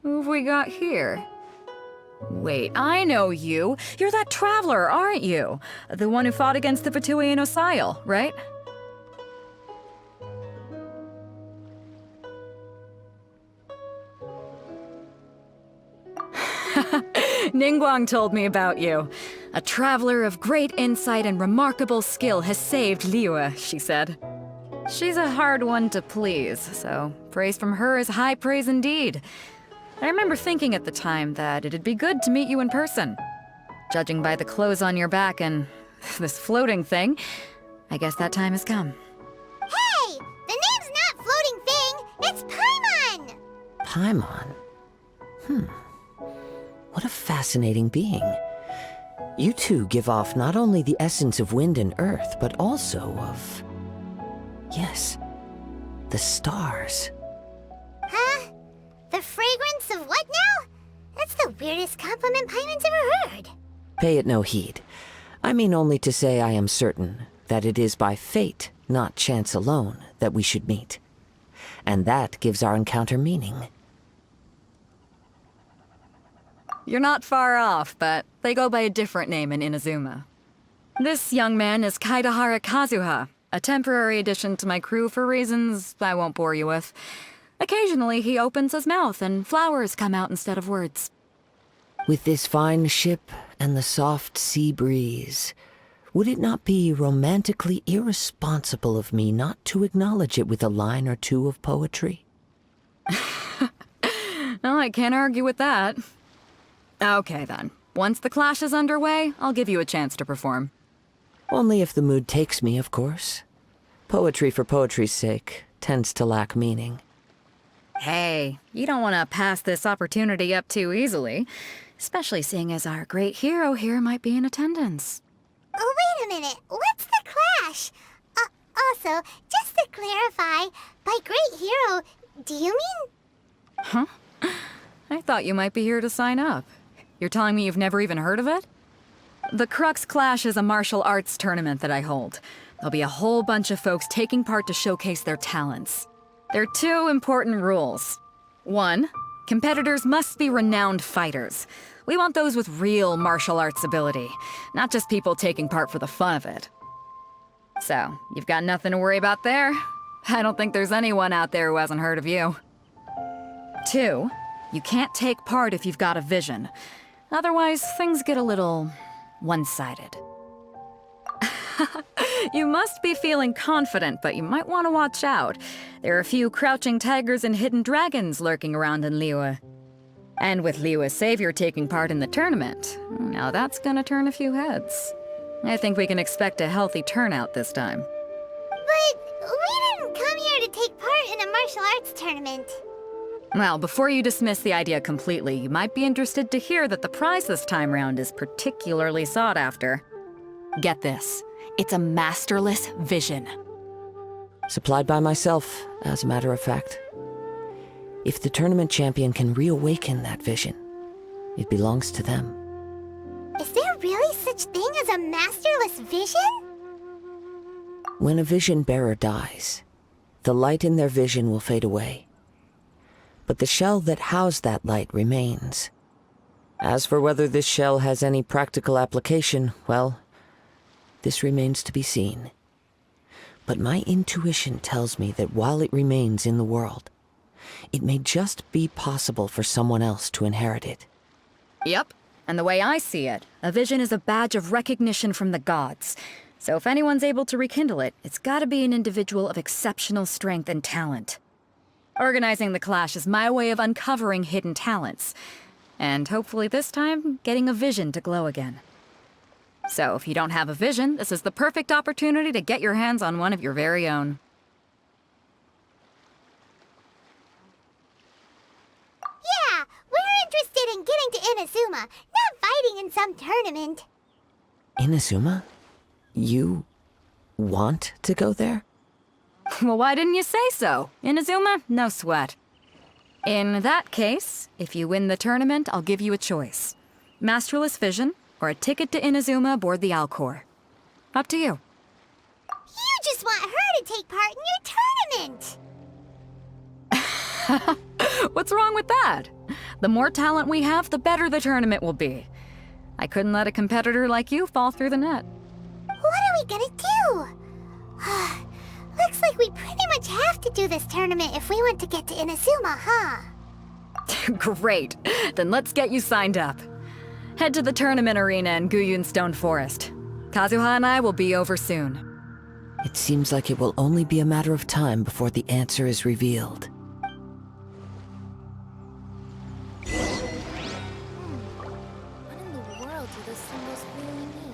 Who have we got here? Wait, I know you. You're that traveler, aren't you? The one who fought against the Fatuian Osile, right? Ningguang told me about you. A traveler of great insight and remarkable skill has saved Liyue, she said. She's a hard one to please, so praise from her is high praise indeed. I remember thinking at the time that it'd be good to meet you in person. Judging by the clothes on your back and this floating thing, I guess that time has come. Hey! The name's not Floating Thing, it's Paimon! Paimon? What a fascinating being. You two give off not only the essence of wind and earth, but also of... yes, the stars. Huh? The fragrance of what now? That's the weirdest compliment Paimon's ever heard. Pay it no heed. I mean only to say I am certain that it is by fate, not chance alone, that we should meet. And that gives our encounter meaning. You're not far off, but they go by a different name in Inazuma. This young man is Kaidahara Kazuha, a temporary addition to my crew for reasons I won't bore you with. Occasionally, he opens his mouth and flowers come out instead of words. With this fine ship and the soft sea breeze, would it not be romantically irresponsible of me not to acknowledge it with a line or two of poetry? No, I can't argue with that. Okay then. Once the clash is underway, I'll give you a chance to perform. Only if the mood takes me, of course. Poetry for poetry's sake tends to lack meaning. Hey, you don't want to pass this opportunity up too easily, especially seeing as our great hero here might be in attendance. Oh, wait a minute. What's the clash? Also, just to clarify, by great hero, do you mean... Huh? I thought you might be here to sign up. You're telling me you've never even heard of it? The Crux Clash is a martial arts tournament that I hold. There'll be a whole bunch of folks taking part to showcase their talents. There are 2 important rules. 1, competitors must be renowned fighters. We want those with real martial arts ability, not just people taking part for the fun of it. So, you've got nothing to worry about there. I don't think there's anyone out there who hasn't heard of you. 2, you can't take part if you've got a vision. Otherwise, things get a little one-sided. You must be feeling confident, but you might want to watch out. There are a few crouching tigers and hidden dragons lurking around in Liyue. And with Liyue's savior taking part in the tournament, now that's gonna turn a few heads. I think we can expect a healthy turnout this time. But we didn't come here to take part in a martial arts tournament. Well, before you dismiss the idea completely, you might be interested to hear that the prize this time round is particularly sought after. Get this. It's a masterless vision. Supplied by myself, as a matter of fact. If the tournament champion can reawaken that vision, it belongs to them. Is there really such thing as a masterless vision? When a vision bearer dies, the light in their vision will fade away. But the shell that housed that light remains. As for whether this shell has any practical application, well, this remains to be seen. But my intuition tells me that while it remains in the world, it may just be possible for someone else to inherit it. Yep. And the way I see it, a vision is a badge of recognition from the gods. So if anyone's able to rekindle it, it's gotta be an individual of exceptional strength and talent. Organizing the clash is my way of uncovering hidden talents. And hopefully this time, getting a vision to glow again. So if you don't have a vision, this is the perfect opportunity to get your hands on one of your very own. Yeah, we're interested in getting to Inazuma, not fighting in some tournament. Inazuma? You want to go there? Well, why didn't you say so? Inazuma? No sweat. In that case, if you win the tournament, I'll give you a choice. Masterless Vision, or a ticket to Inazuma aboard the Alcor. Up to you. You just want her to take part in your tournament. What's wrong with that? The more talent we have, the better the tournament will be. I couldn't let a competitor like you fall through the net. What are we gonna do? Looks like we pretty much have to do this tournament if we want to get to Inazuma, huh? Great. Then let's get you signed up. Head to the tournament arena in Guyun Stone Forest. Kazuha and I will be over soon. It seems like it will only be a matter of time before the answer is revealed. What in the world do those symbols really mean?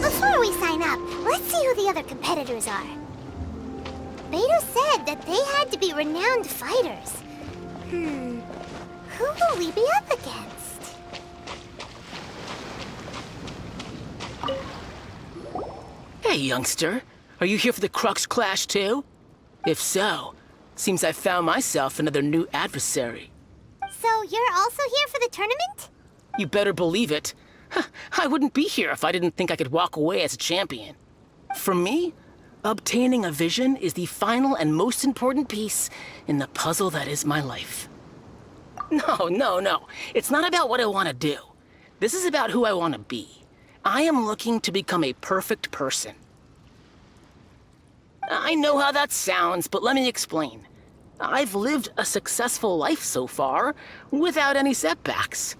Before we sign up, let's see who the other competitors are. Beto said that they had to be renowned fighters. Who will we be up against? Hey, youngster. Are you here for the Crux Clash too? If so, seems I found myself another new adversary. So you're also here for the tournament? You better believe it. I wouldn't be here if I didn't think I could walk away as a champion. For me, obtaining a vision is the final and most important piece in the puzzle that is my life. No. It's not about what I want to do. This is about who I want to be. I am looking to become a perfect person. I know how that sounds, but let me explain. I've lived a successful life so far, without any setbacks.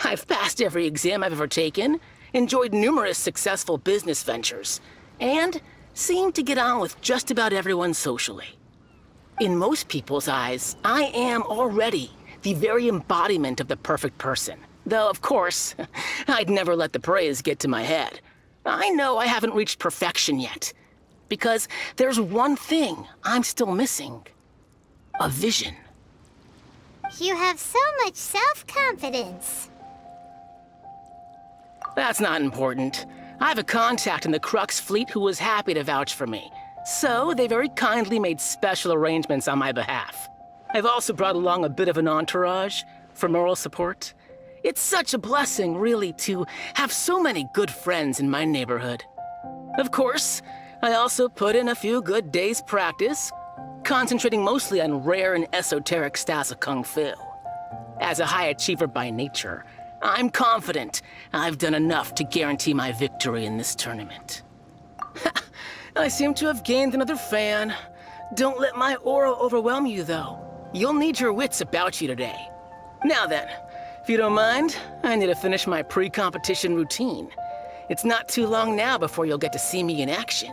I've passed every exam I've ever taken, enjoyed numerous successful business ventures, and seemed to get on with just about everyone socially. In most people's eyes, I am already the very embodiment of the perfect person. Though, of course, I'd never let the praise get to my head. I know I haven't reached perfection yet, Because there's one thing I'm still missing. A vision. You have so much self-confidence. That's not important. I have a contact in the Crux fleet who was happy to vouch for me. So they very kindly made special arrangements on my behalf. I've also brought along a bit of an entourage for moral support. It's such a blessing, really, to have so many good friends in my neighborhood. Of course, I also put in a few good days' practice, concentrating mostly on rare and esoteric styles of Kung Fu. As a high achiever by nature, I'm confident I've done enough to guarantee my victory in this tournament. I seem to have gained another fan. Don't let my aura overwhelm you, though. You'll need your wits about you today. Now then, if you don't mind, I need to finish my pre-competition routine. It's not too long now before you'll get to see me in action.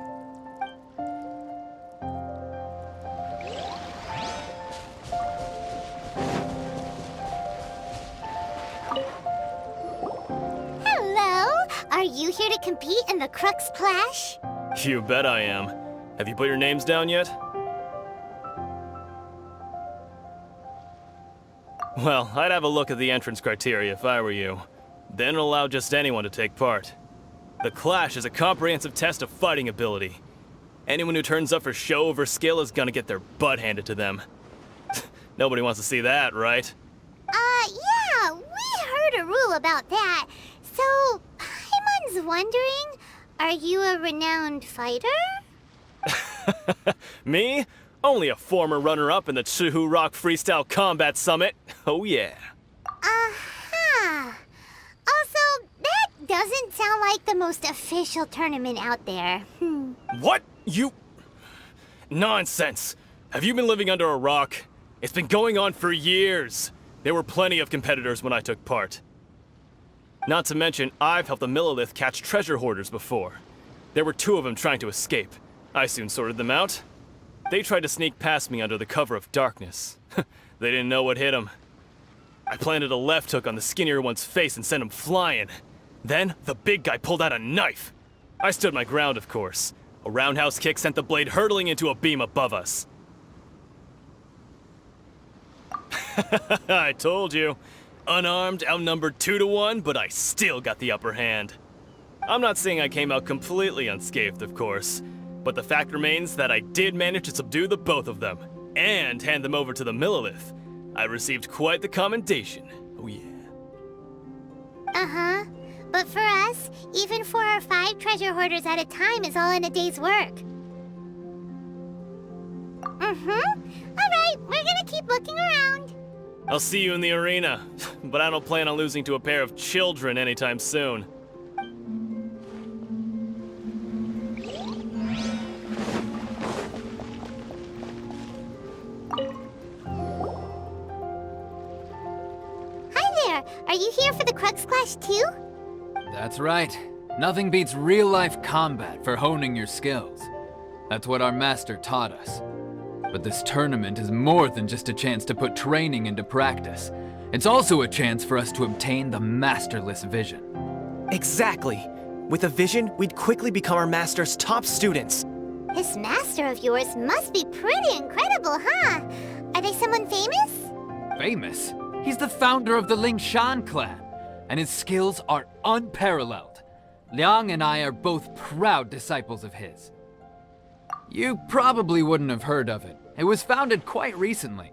Hello? Are you here to compete in the Crux Clash? You bet I am. Have you put your names down yet? Well, I'd have a look at the entrance criteria if I were you. Then allow just anyone to take part. The Clash is a comprehensive test of fighting ability. Anyone who turns up for show over skill is gonna get their butt handed to them. Nobody wants to see that, right? Yeah, we heard a rule about that. So, Paimon's wondering, are you a renowned fighter? Me? Only a former runner-up in the Chihu Rock Freestyle Combat Summit. Oh yeah. Uh-huh. Also, that doesn't sound like the most official tournament out there. What? You... Nonsense. Have you been living under a rock? It's been going on for years. There were plenty of competitors when I took part. Not to mention, I've helped the Millilith catch treasure hoarders before. There were 2 of them trying to escape. I soon sorted them out. They tried to sneak past me under the cover of darkness. They didn't know what hit them. I planted a left hook on the skinnier one's face and sent him flying. Then, the big guy pulled out a knife. I stood my ground, of course. A roundhouse kick sent the blade hurtling into a beam above us. I told you. Unarmed, outnumbered 2 to 1, but I still got the upper hand. I'm not saying I came out completely unscathed, of course, but the fact remains that I did manage to subdue the both of them, and hand them over to the Millilith. I received quite the commendation. Oh yeah. Uh-huh. But for us, even 4 or 5 treasure hoarders at a time is all in a day's work. Alright, we're gonna keep looking around. I'll see you in the arena, but I don't plan on losing to a pair of children anytime soon. Hi there! Are you here for the Crux Clash too? That's right. Nothing beats real-life combat for honing your skills. That's what our master taught us. But this tournament is more than just a chance to put training into practice. It's also a chance for us to obtain the masterless vision. Exactly. With a vision, we'd quickly become our master's top students. This master of yours must be pretty incredible, huh? Are they someone famous? Famous? He's the founder of the Lingshan clan, and his skills are unparalleled. Liang and I are both proud disciples of his. You probably wouldn't have heard of it. It was founded quite recently.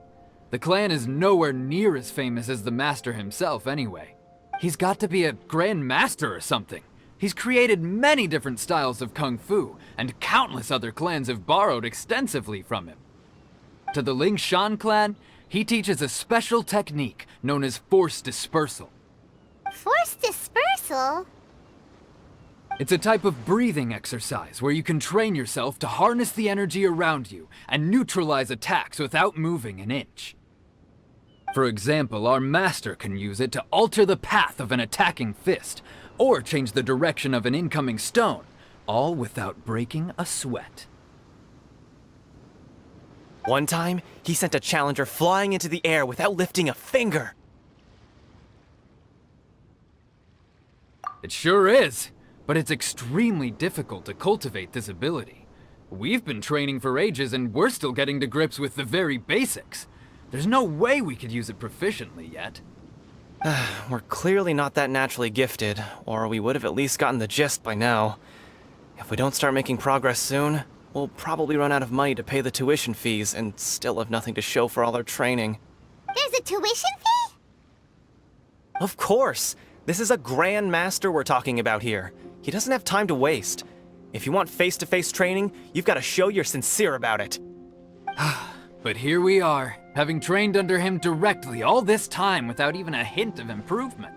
The clan is nowhere near as famous as the master himself anyway. He's got to be a grand master or something. He's created many different styles of kung fu, and countless other clans have borrowed extensively from him. To the Lingshan clan, he teaches a special technique known as force dispersal. Force dispersal? It's a type of breathing exercise where you can train yourself to harness the energy around you and neutralize attacks without moving an inch. For example, our master can use it to alter the path of an attacking fist, or change the direction of an incoming stone, all without breaking a sweat. One time, he sent a challenger flying into the air without lifting a finger. It sure is, but it's extremely difficult to cultivate this ability. We've been training for ages and we're still getting to grips with the very basics. There's no way we could use it proficiently yet. We're clearly not that naturally gifted, or we would have at least gotten the gist by now. If we don't start making progress soon, we'll probably run out of money to pay the tuition fees and still have nothing to show for all our training. There's a tuition fee? Of course! This is a Grand Master we're talking about here. He doesn't have time to waste. If you want face-to-face training, you've got to show you're sincere about it. But here we are, having trained under him directly all this time without even a hint of improvement.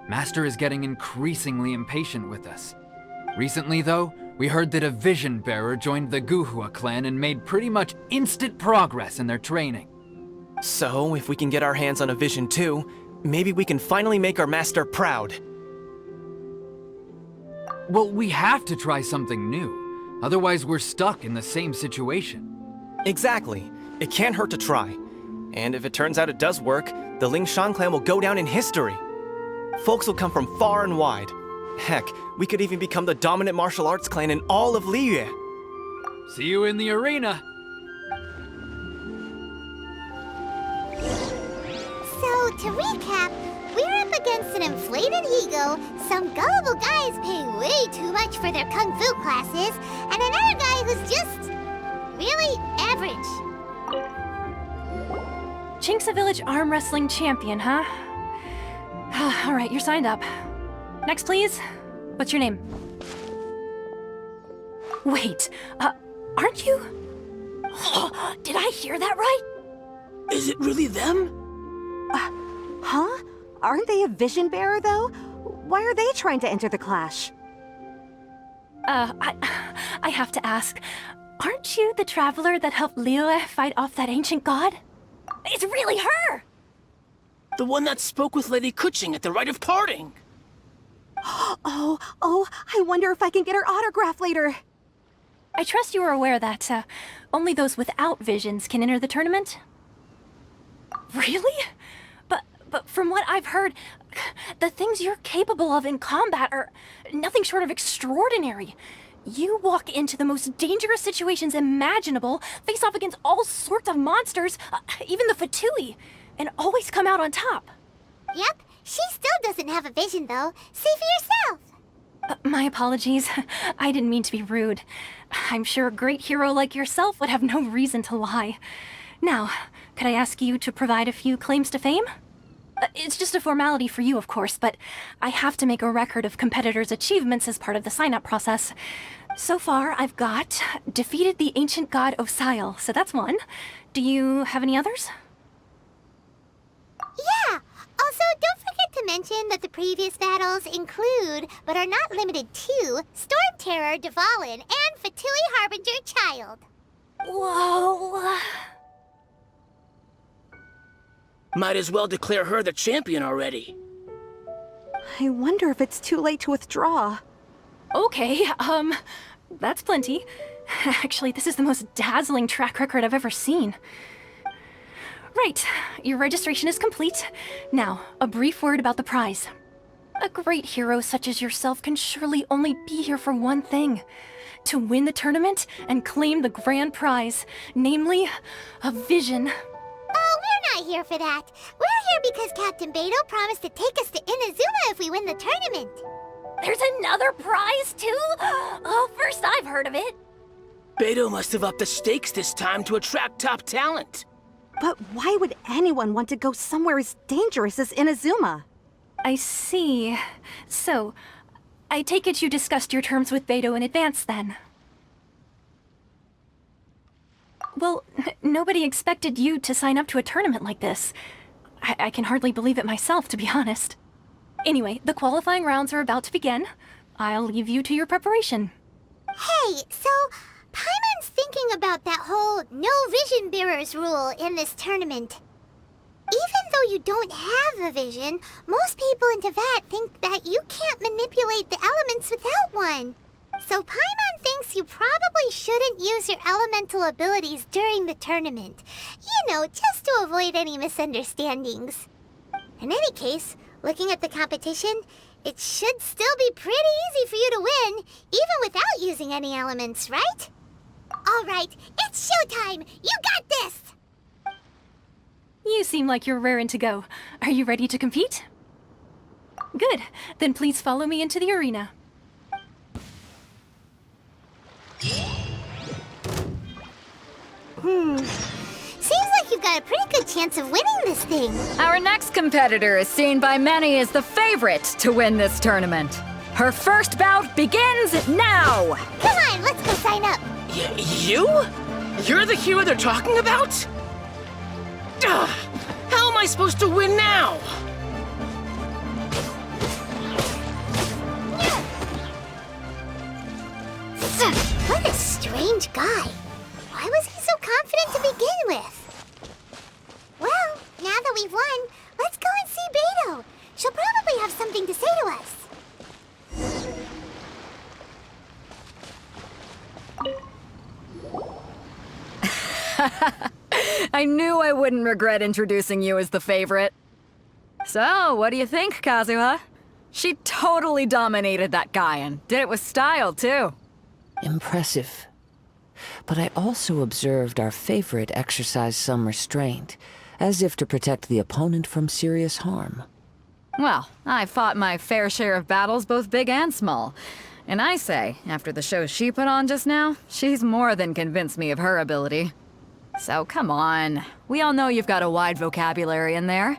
Master is getting increasingly impatient with us. Recently, though, we heard that a Vision Bearer joined the Guhua clan and made pretty much instant progress in their training. So, if we can get our hands on a Vision too, maybe we can finally make our master proud. Well, we have to try something new. Otherwise, we're stuck in the same situation. Exactly. It can't hurt to try. And if it turns out it does work, the Lingshan clan will go down in history. Folks will come from far and wide. Heck, we could even become the dominant martial arts clan in all of Liyue. See you in the arena. So, to recap, we're up against an inflated ego, some gullible guys paying way too much for their kung fu classes, and another guy who's just really average. Chink's a village arm wrestling champion, huh? All right, you're signed up. Next, please. What's your name? Wait, aren't you? Did I hear that right? Is it really them? Huh? Aren't they a vision bearer, though? Why are they trying to enter the clash? I have to ask, aren't you the traveler that helped Liyue fight off that ancient god? It's really her! The one that spoke with Lady Kuching at the rite of parting. Oh, I wonder if I can get her autograph later. I trust you are aware that only those without visions can enter the tournament? Really? But from what I've heard, the things you're capable of in combat are nothing short of extraordinary. You walk into the most dangerous situations imaginable, face off against all sorts of monsters, even the Fatui, and always come out on top. Yep, she still doesn't have a vision, though. See for yourself. My apologies. I didn't mean to be rude. I'm sure a great hero like yourself would have no reason to lie. Now, could I ask you to provide a few claims to fame? It's just a formality for you, of course, but I have to make a record of competitors' achievements as part of the sign-up process. So far, I've got defeated the ancient god Osail, so that's one. Do you have any others? Yeah! Also, don't forget to mention that the previous battles include, but are not limited to, Storm Terror, Dvalin, and Fatui Harbinger Child. Whoa! Might as well declare her the champion already. I wonder if it's too late to withdraw. Okay, that's plenty. Actually, this is the most dazzling track record I've ever seen. Right, your registration is complete. Now, a brief word about the prize. A great hero such as yourself can surely only be here for one thing. To win the tournament and claim the grand prize, namely, a vision. Oh, we're not here for that. We're here because Captain Beidou promised to take us to Inazuma if we win the tournament. There's another prize, too? Oh, first I've heard of it. Beidou must have upped the stakes this time to attract top talent. But why would anyone want to go somewhere as dangerous as Inazuma? I see. So, I take it you discussed your terms with Beidou in advance, then? Well, nobody expected you to sign up to a tournament like this. I can hardly believe it myself, to be honest. Anyway, the qualifying rounds are about to begin. I'll leave you to your preparation. Hey, so Paimon's thinking about that whole no vision bearers rule in this tournament. Even though you don't have a vision, most people in Teyvat think that you can't manipulate the elements without one. So Paimon thinks you probably shouldn't use your elemental abilities during the tournament. You know, just to avoid any misunderstandings. In any case, looking at the competition, it should still be pretty easy for you to win, even without using any elements, right? All right, it's showtime! You got this! You seem like you're raring to go. Are you ready to compete? Good. Then please follow me into the arena. Seems like you've got a pretty good chance of winning this thing. Our next competitor is seen by many as the favorite to win this tournament. Her first bout begins now! Come on, let's go sign up. You? You're the hero they're talking about? Ugh, how am I supposed to win now? What a strange guy. Why was he so confident to begin with? Well, now that we've won, let's go and see Beto. She'll probably have something to say to us. I knew I wouldn't regret introducing you as the favorite. So, what do you think, Kazuha? She totally dominated that guy and did it with style, too. Impressive. But I also observed our favorite exercise some restraint, as if to protect the opponent from serious harm. Well, I fought my fair share of battles, both big and small. And I say, after the show she put on just now, she's more than convinced me of her ability. So come on, we all know you've got a wide vocabulary in there.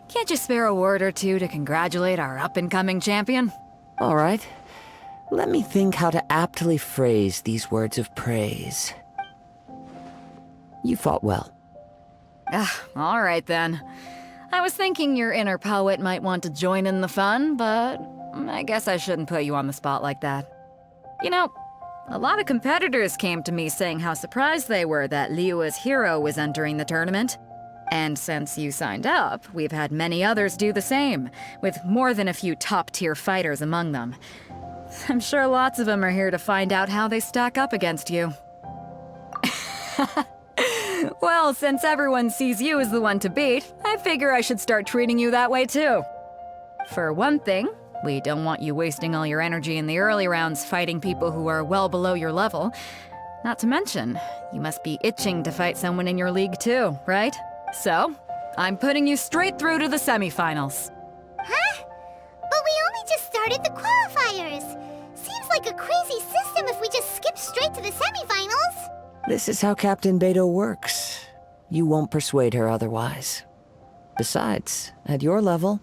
Can't you spare a word or two to congratulate our up-and-coming champion? All right. Let me think how to aptly phrase these words of praise. You fought well. All right then. I was thinking your inner poet might want to join in the fun, but I guess I shouldn't put you on the spot like that. You know, a lot of competitors came to me saying how surprised they were that Liyue's hero was entering the tournament. And since you signed up, we've had many others do the same, with more than a few top-tier fighters among them. I'm sure lots of them are here to find out how they stack up against you. Well, since everyone sees you as the one to beat, I figure I should start treating you that way too. For one thing, we don't want you wasting all your energy in the early rounds fighting people who are well below your level. Not to mention, you must be itching to fight someone in your league too, right? So, I'm putting you straight through to the semifinals. Huh? But we only just started the qualifiers. Seems like a crazy system if we just skip straight to the semifinals. This is how Captain Beto works. You won't persuade her otherwise. Besides, at your level,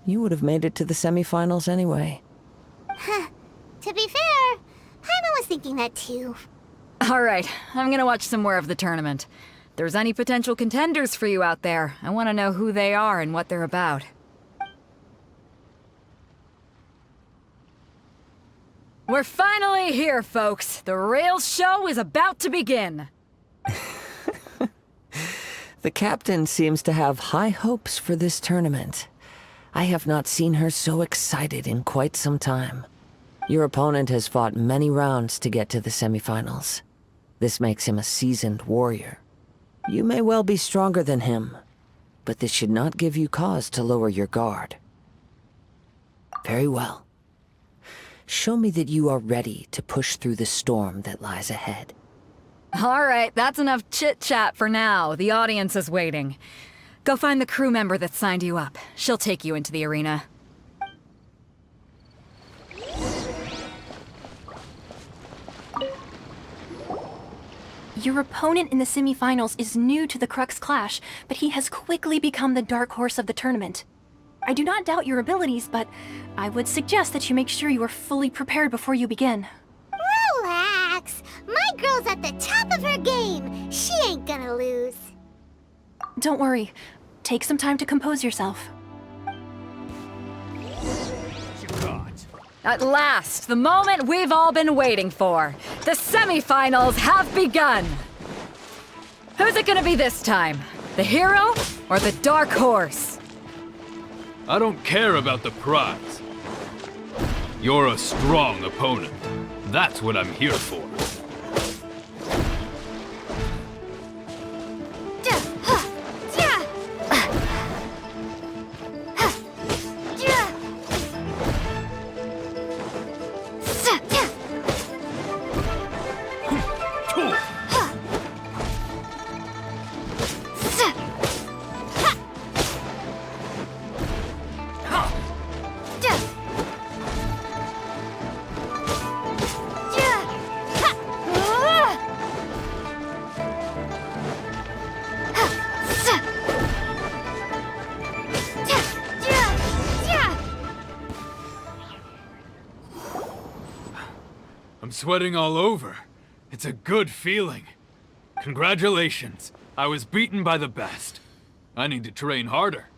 you would have made it to the semifinals anyway. Huh. To be fair, Paimon was thinking that too. All right, I'm gonna watch some more of the tournament. If there's any potential contenders for you out there, I want to know who they are and what they're about. We're finally here, folks. The real show is about to begin. The captain seems to have high hopes for this tournament. I have not seen her so excited in quite some time. Your opponent has fought many rounds to get to the semifinals. This makes him a seasoned warrior. You may well be stronger than him, but this should not give you cause to lower your guard. Very well. Show me that you are ready to push through the storm that lies ahead. All right, that's enough chit-chat for now. The audience is waiting. Go find the crew member that signed you up. She'll take you into the arena. Your opponent in the semifinals is new to the Crux Clash, but he has quickly become the dark horse of the tournament. I do not doubt your abilities, but I would suggest that you make sure you are fully prepared before you begin. Relax. My girl's at the top of her game. She ain't gonna lose. Don't worry. Take some time to compose yourself. At last, the moment we've all been waiting for. The semifinals have begun. Who's it gonna be this time? The hero or the dark horse? I don't care about the prize. You're a strong opponent. That's what I'm here for. sweating all over. It's a good feeling. Congratulations. I was beaten by the best. I need to train harder.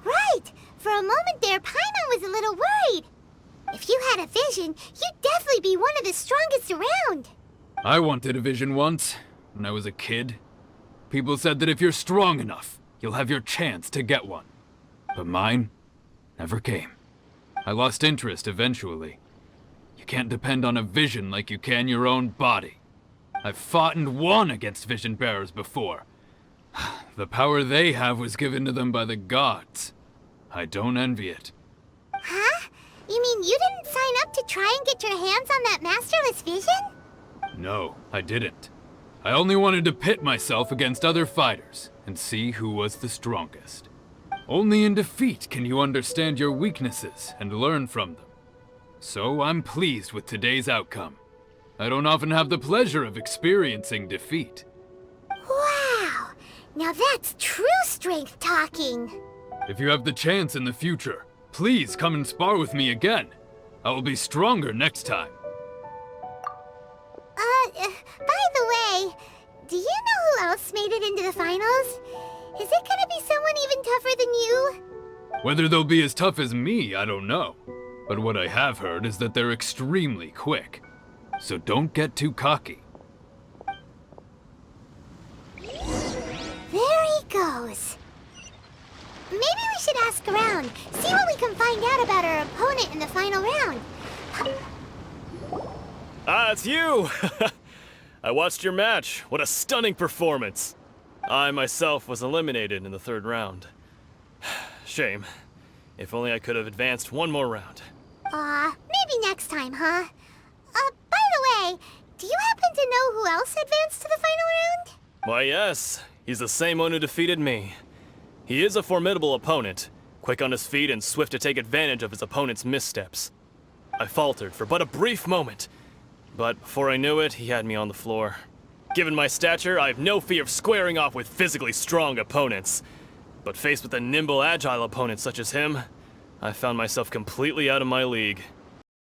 Right! For a moment there, Paimon was a little worried. If you had a vision, you'd definitely be one of the strongest around. I wanted a vision once, when I was a kid. People said that if you're strong enough, you'll have your chance to get one. But mine never came. I lost interest eventually. You can't depend on a vision like you can your own body. I've fought and won against vision bearers before. The power they have was given to them by the gods. I don't envy it. Huh? You mean you didn't sign up to try and get your hands on that masterless vision? No, I didn't. I only wanted to pit myself against other fighters and see who was the strongest. Only in defeat can you understand your weaknesses and learn from them. So I'm pleased with today's outcome. I don't often have the pleasure of experiencing defeat. Wow! Now that's true strength talking. If you have the chance in the future, please come and spar with me again. I will be stronger next time. By the way, do you know who else made it into the finals? Is it gonna be someone even tougher than you? Whether they'll be as tough as me, I don't know. But what I have heard is that they're extremely quick. So don't get too cocky. There he goes. Maybe we should ask around, see what we can find out about our opponent in the final round. Ah, it's you! I watched your match. What a stunning performance. I myself was eliminated in the third round. Shame. If only I could have advanced one more round. Maybe next time, huh? By the way, do you happen to know who else advanced to the final round? Why, yes. He's the same one who defeated me. He is a formidable opponent, quick on his feet and swift to take advantage of his opponent's missteps. I faltered for but a brief moment, but before I knew it, he had me on the floor. Given my stature, I have no fear of squaring off with physically strong opponents. But faced with a nimble, agile opponent such as him, I found myself completely out of my league.